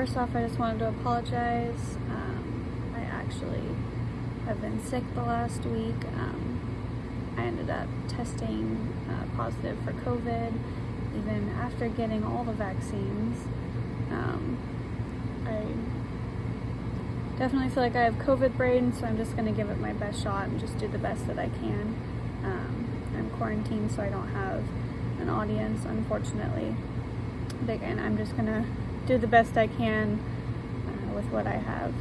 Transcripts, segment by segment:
first off, I just wanted to apologize. I actually have been sick the last week. I ended up testing positive for COVID, even after getting all the vaccines. I definitely feel like I have COVID brain, so I'm just going to give it my best shot and just do the best that I can. I'm quarantined, so I don't have an audience, unfortunately. But again, I'm just going to do the best I can with what I have.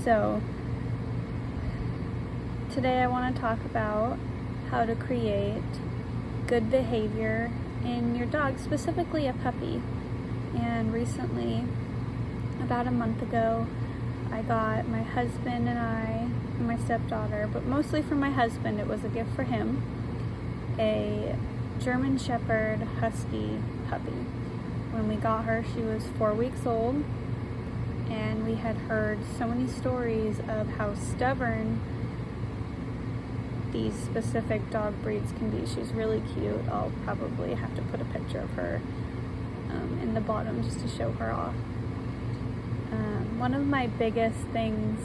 So today I want to talk about how to create good behavior in your dog, specifically a puppy. And recently, about a month ago, I got my husband and I and my stepdaughter, but mostly for my husband, it was a gift for him, a German Shepherd Husky puppy. When we got her, she was 4 weeks old, and we had heard so many stories of how stubborn these specific dog breeds can be. She's really cute. I'll probably have to put a picture of her in the bottom just to show her off. One of my biggest things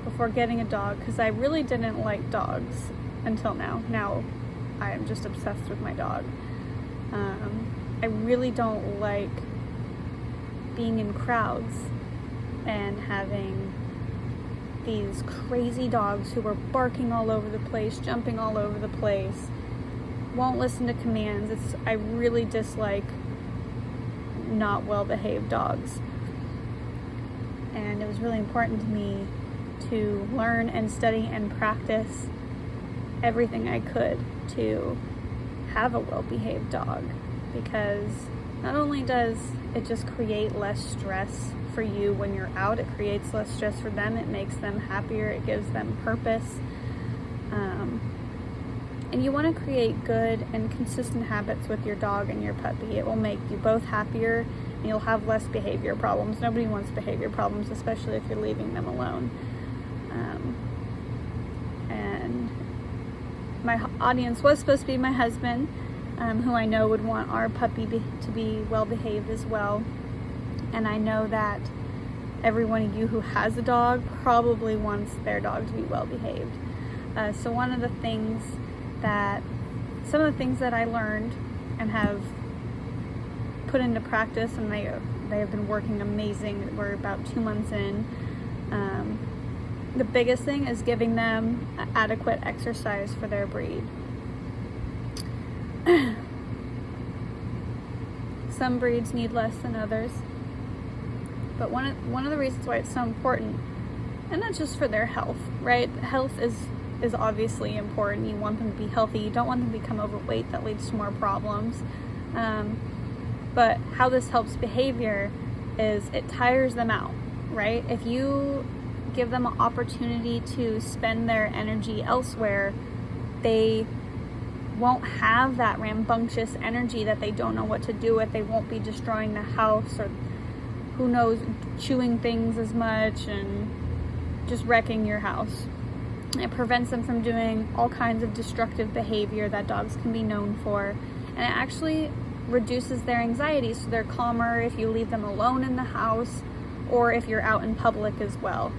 before getting a dog, because I really didn't like dogs until now. Now I am just obsessed with my dog. I really don't like being in crowds and having these crazy dogs who are barking all over the place, jumping all over the place, won't listen to commands. I really dislike not well-behaved dogs. And it was really important to me to learn and study and practice everything I could to have a well-behaved dog, because not only does it just create less stress for you when you're out, it creates less stress for them, it makes them happier, it gives them purpose. And you want to create good and consistent habits with your dog and your puppy. It will make you both happier, and you'll have less behavior problems. Nobody wants behavior problems, especially if you're leaving them alone. And my audience was supposed to be my husband, who I know would want our puppy to be well behaved as well. And I know that every one of you who has a dog probably wants their dog to be well behaved. So some of the things that I learned and have put into practice, and they have been working amazing. We're about 2 months in. The biggest thing is giving them adequate exercise for their breed. Some breeds need less than others, but one of the reasons why it's so important, and not just for their health, right? Health is obviously important. You want them to be healthy. You don't want them to become overweight. That leads to more problems. But how this helps behavior is it tires them out, right? If you give them an opportunity to spend their energy elsewhere, they won't have that rambunctious energy that they don't know what to do with. They won't be destroying the house, or who knows, chewing things as much and just wrecking your house. It prevents them from doing all kinds of destructive behavior that dogs can be known for, and it actually reduces their anxiety, so they're calmer if you leave them alone in the house or if you're out in public as well.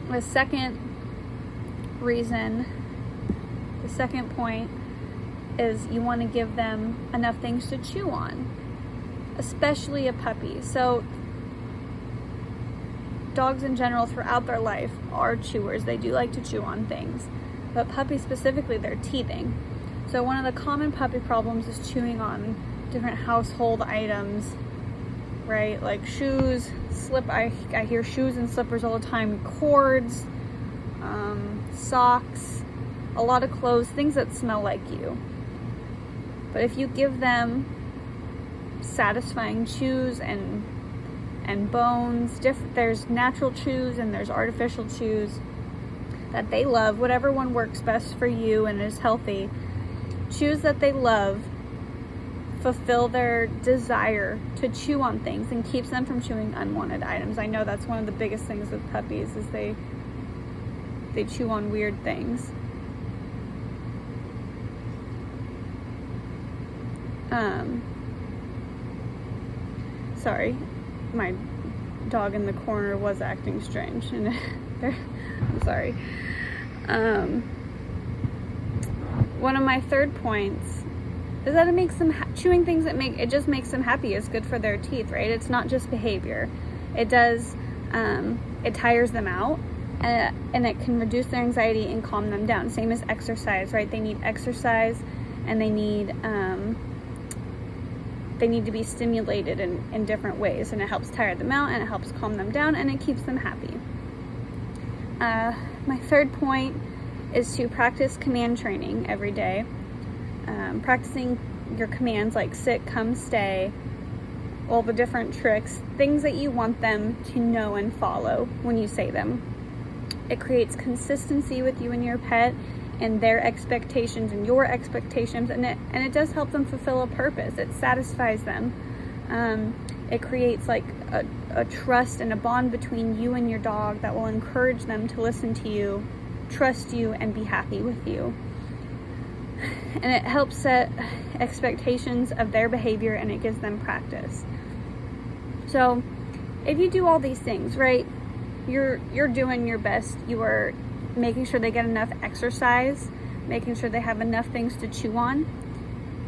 The second point is you want to give them enough things to chew on, especially a puppy. So dogs in general throughout their life are chewers. They do like to chew on things, but puppies specifically, they're teething. So one of the common puppy problems is chewing on different household items, right? Like shoes, I hear shoes and slippers all the time, cords, socks, a lot of clothes, things that smell like you. But if you give them satisfying chews and bones, there's natural chews and there's artificial chews that they love, whatever one works best for you and is healthy. Chews that they love fulfill their desire to chew on things and keeps them from chewing unwanted items. I know that's one of the biggest things with puppies is they chew on weird things. Sorry, my dog in the corner was acting strange, and I'm sorry. One of my third points is that it makes them chewing things it just makes them happy is good for their teeth, right? It's not just behavior. It does it tires them out, and it can reduce their anxiety and calm them down. Same as exercise, right? They need exercise, and they need to be stimulated in different ways, and it helps tire them out, and it helps calm them down, and it keeps them happy. My third point is to practice command training every day. Practicing your commands like sit, come, stay, all the different tricks, things that you want them to know and follow when you say them. It creates consistency with you and your pet, and their expectations and your expectations, and it does help them fulfill a purpose. It satisfies them. It creates like a trust and a bond between you and your dog that will encourage them to listen to you, trust you, and be happy with you. And it helps set expectations of their behavior, and it gives them practice. So if you do all these things, right, you're doing your best. You are making sure they get enough exercise, making sure they have enough things to chew on,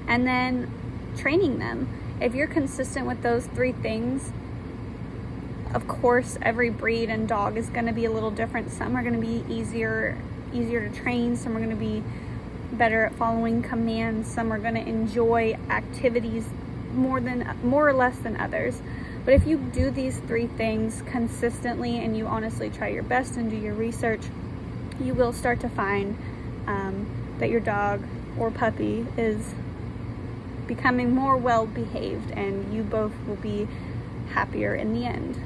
and then training them. If you're consistent with those 3 things, of course, every breed and dog is going to be a little different. Some are going to be easier to train. Some are going to be better at following commands. Some are going to enjoy activities more or less than others. But if you do these 3 things consistently, and you honestly try your best and do your research, you will start to find that your dog or puppy is becoming more well behaved, and you both will be happier in the end.